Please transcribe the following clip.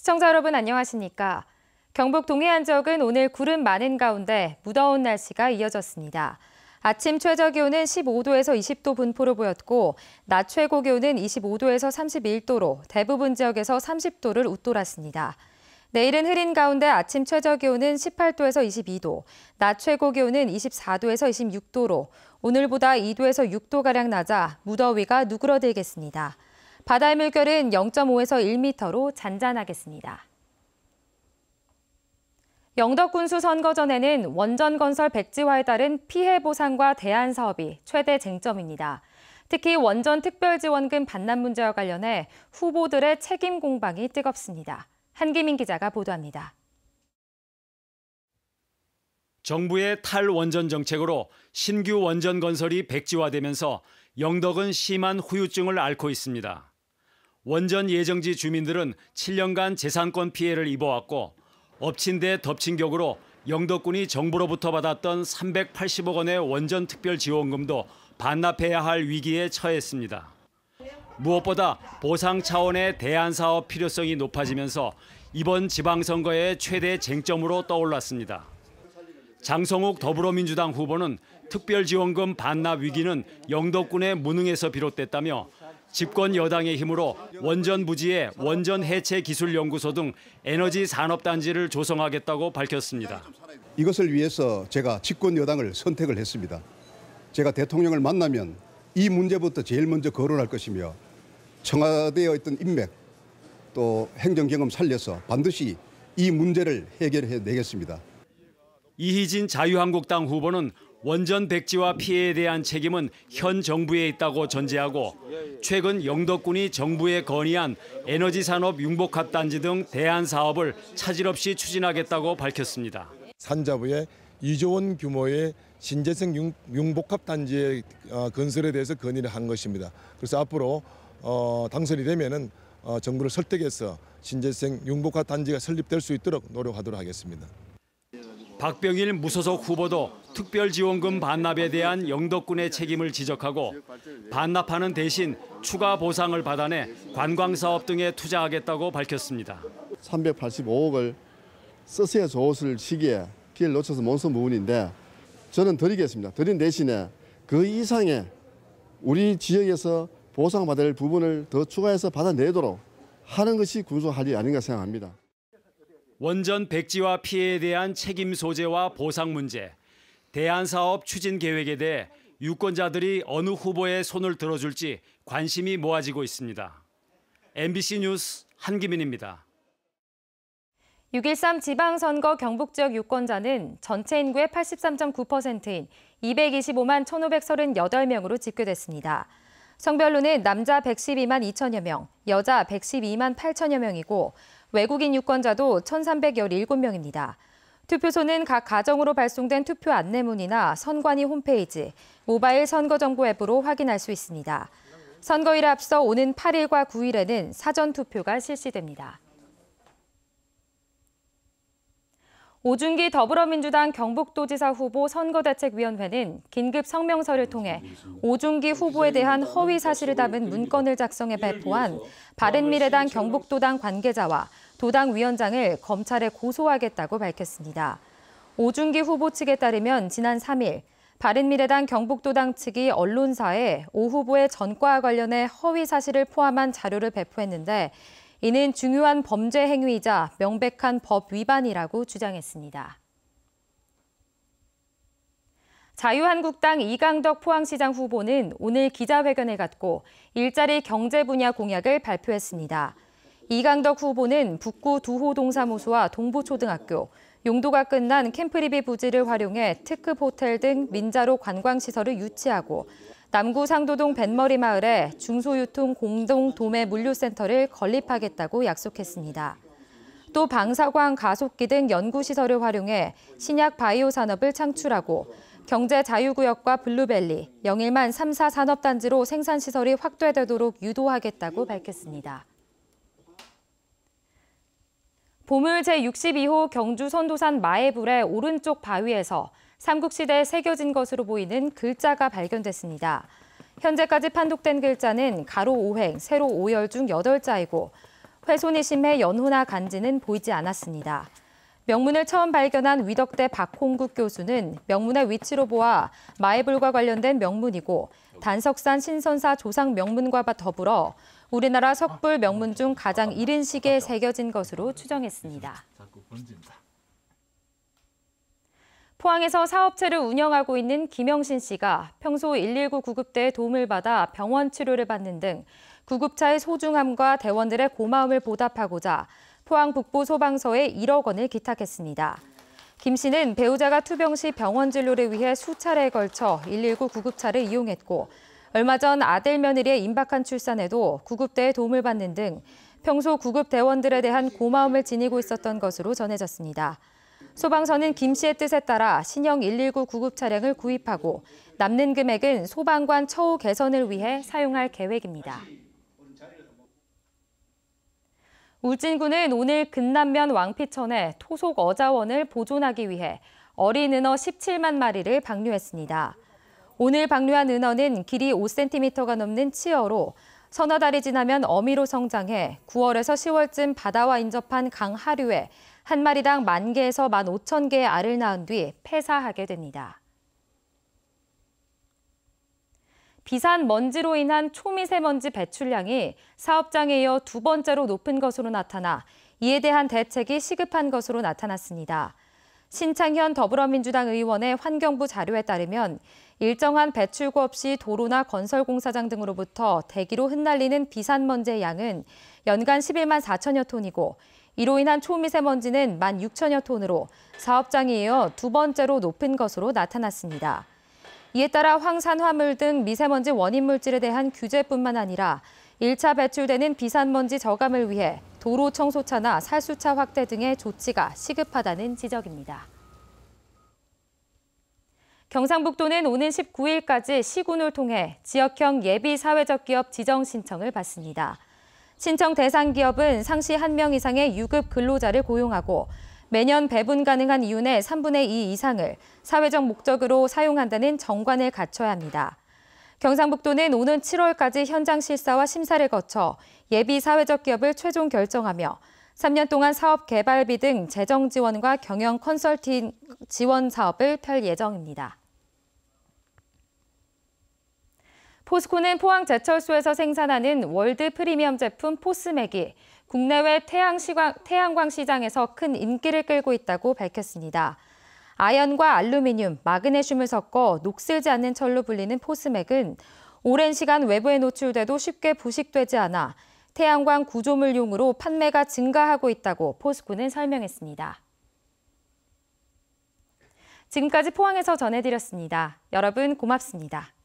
시청자 여러분 안녕하십니까? 경북 동해안 지역은 오늘 구름 많은 가운데 무더운 날씨가 이어졌습니다. 아침 최저 기온은 15도에서 20도 분포로 보였고 낮 최고 기온은 25도에서 31도로 대부분 지역에서 30도를 웃돌았습니다. 내일은 흐린 가운데 아침 최저 기온은 18도에서 22도, 낮 최고 기온은 24도에서 26도로 오늘보다 2도에서 6도가량 낮아 무더위가 누그러들겠습니다. 바다의 물결은 0.5에서 1m로 잔잔하겠습니다. 영덕군수 선거 전에는 원전건설 백지화에 따른 피해 보상과 대안 사업이 최대 쟁점입니다. 특히 원전 특별지원금 반납 문제와 관련해 후보들의 책임 공방이 뜨겁습니다. 한기민 기자가 보도합니다. 정부의 탈원전 정책으로 신규 원전 건설이 백지화되면서 영덕은 심한 후유증을 앓고 있습니다. 원전 예정지 주민들은 7년간 재산권 피해를 입어왔고 엎친 데 덮친 격으로 영덕군이 정부로부터 받았던 380억 원의 원전 특별지원금도 반납해야 할 위기에 처했습니다. 무엇보다 보상 차원의 대안 사업 필요성이 높아지면서 이번 지방선거의 최대 쟁점으로 떠올랐습니다. 장성욱 더불어민주당 후보는 특별지원금 반납 위기는 영덕군의 무능에서 비롯됐다며 집권 여당의 힘으로 원전 부지에 원전 해체 기술 연구소 등 에너지 산업단지를 조성하겠다고 밝혔습니다. 이것을 위해서 제가 집권 여당을 선택을 했습니다. 제가 대통령을 만나면 이 문제부터 제일 먼저 거론할 것이며 청와대의 어떤 인맥 또 행정 경험 살려서 반드시 이 문제를 해결해 내겠습니다. 이희진 자유한국당 후보는 원전 백지화 피해에 대한 책임은 현 정부에 있다고 전제하고 최근 영덕군이 정부에 건의한 에너지 산업 융복합 단지 등 대안 사업을 차질 없이 추진하겠다고 밝혔습니다. 산자부의 2조 원 규모의 신재생 융복합 단지의 건설에 대해서 건의를 한 것입니다. 그래서 앞으로 당선이 되면은 정부를 설득해서 신재생 융복합 단지가 설립될 수 있도록 노력하도록 하겠습니다. 박병일 무소속 후보도 특별지원금 반납에 대한 영덕군의 책임을 지적하고 반납하는 대신 추가 보상을 받아내 관광사업 등에 투자하겠다고 밝혔습니다. 385억을 쓰셔야 좋을 시기에 기회를 놓쳐서 못 쓴 부분인데 저는 드리겠습니다. 드린 대신에 그 이상의 우리 지역에서 보상받을 부분을 더 추가해서 받아내도록 하는 것이 군수 할 일이 아닌가 생각합니다. 원전 백지화 피해에 대한 책임 소재와 보상 문제, 대안 사업 추진 계획에 대해 유권자들이 어느 후보의 손을 들어줄지 관심이 모아지고 있습니다. MBC 뉴스 한기민입니다. 6.13 지방선거 경북 지역 유권자는 전체 인구의 83.9%인 225만 1,538명으로 집계됐습니다. 성별로는 남자 112만 2천여 명, 여자 112만 8천여 명이고 외국인 유권자도 1,317명입니다. 투표소는 각 가정으로 발송된 투표 안내문이나 선관위 홈페이지, 모바일 선거정보 앱으로 확인할 수 있습니다. 선거일에 앞서 오는 8일과 9일에는 사전투표가 실시됩니다. 오준기 더불어민주당 경북도지사 후보 선거대책위원회는 긴급 성명서를 통해 오준기 후보에 대한 허위 사실을 담은 문건을 작성해 발포한 바른미래당 경북도당 관계자와 도당 위원장을 검찰에 고소하겠다고 밝혔습니다. 오준기 후보 측에 따르면 지난 3일 바른미래당 경북도당 측이 언론사에 오 후보의 전과와 관련해 허위 사실을 포함한 자료를 배포했는데 이는 중요한 범죄 행위이자 명백한 법 위반이라고 주장했습니다. 자유한국당 이강덕 포항시장 후보는 오늘 기자회견을 갖고 일자리 경제 분야 공약을 발표했습니다. 이강덕 후보는 북구 두호동사무소와 동부초등학교, 용도가 끝난 캠프리비 부지를 활용해 특급 호텔 등 민자로 관광시설을 유치하고 남구 상도동 뱃머리 마을에 중소유통 공동 도매 물류센터를 건립하겠다고 약속했습니다. 또 방사광 가속기 등 연구시설을 활용해 신약 바이오 산업을 창출하고 경제 자유구역과 블루벨리, 영일만 3사 산업단지로 생산시설이 확대되도록 유도하겠다고 밝혔습니다. 보물 제62호 경주 선도산 마애불의 오른쪽 바위에서 삼국시대에 새겨진 것으로 보이는 글자가 발견됐습니다. 현재까지 판독된 글자는 가로 5행, 세로 5열 중 8자이고 훼손이 심해 연호나 간지는 보이지 않았습니다. 명문을 처음 발견한 위덕대 박홍국 교수는 명문의 위치로 보아 마애불과 관련된 명문이고 단석산 신선사 조상 명문과 더불어 우리나라 석불 명문 중 가장 이른 시기에 새겨진 것으로 추정했습니다. 포항에서 사업체를 운영하고 있는 김영신 씨가 평소 119 구급대의 도움을 받아 병원 치료를 받는 등 구급차의 소중함과 대원들의 고마움을 보답하고자 포항 북부소방서에 1억 원을 기탁했습니다. 김 씨는 배우자가 투병 시 병원 진료를 위해 수차례에 걸쳐 119 구급차를 이용했고 얼마 전 아들 며느리의 임박한 출산에도 구급대의 도움을 받는 등 평소 구급대원들에 대한 고마움을 지니고 있었던 것으로 전해졌습니다. 소방서는 김 씨의 뜻에 따라 신형 119 구급 차량을 구입하고 남는 금액은 소방관 처우 개선을 위해 사용할 계획입니다. 울진군은 오늘 근남면 왕피천에 토속 어자원을 보존하기 위해 어린 은어 17만 마리를 방류했습니다. 오늘 방류한 은어는 길이 5cm가 넘는 치어로 서너 달이 지나면 어미로 성장해 9월에서 10월쯤 바다와 인접한 강 하류에 한 마리당 10,000개에서 15,000개의 알을 낳은 뒤 폐사하게 됩니다. 비산 먼지로 인한 초미세먼지 배출량이 사업장에 이어 두 번째로 높은 것으로 나타나 이에 대한 대책이 시급한 것으로 나타났습니다. 신창현 더불어민주당 의원의 환경부 자료에 따르면 일정한 배출구 없이 도로나 건설공사장 등으로부터 대기로 흩날리는 비산먼지의 양은 연간 11만 4천여 톤이고 이로 인한 초미세먼지는 16,000여 톤으로 사업장에 이어 두 번째로 높은 것으로 나타났습니다. 이에 따라 황산화물 등 미세먼지 원인 물질에 대한 규제뿐만 아니라 1차 배출되는 비산먼지 저감을 위해 도로 청소차나 살수차 확대 등의 조치가 시급하다는 지적입니다. 경상북도는 오는 19일까지 시군을 통해 지역형 예비 사회적 기업 지정 신청을 받습니다. 신청 대상 기업은 상시 1명 이상의 유급 근로자를 고용하고 매년 배분 가능한 이윤의 3분의 2 이상을 사회적 목적으로 사용한다는 정관을 갖춰야 합니다. 경상북도는 오는 7월까지 현장 실사와 심사를 거쳐 예비 사회적 기업을 최종 결정하며 3년 동안 사업 개발비 등 재정 지원과 경영 컨설팅 지원 사업을 펼 예정입니다. 포스코는 포항제철소에서 생산하는 월드 프리미엄 제품 포스맥이 국내외 태양광 시장에서 큰 인기를 끌고 있다고 밝혔습니다. 아연과 알루미늄, 마그네슘을 섞어 녹슬지 않는 철로 불리는 포스맥은 오랜 시간 외부에 노출돼도 쉽게 부식되지 않아 태양광 구조물용으로 판매가 증가하고 있다고 포스코는 설명했습니다. 지금까지 포항에서 전해드렸습니다. 여러분 고맙습니다.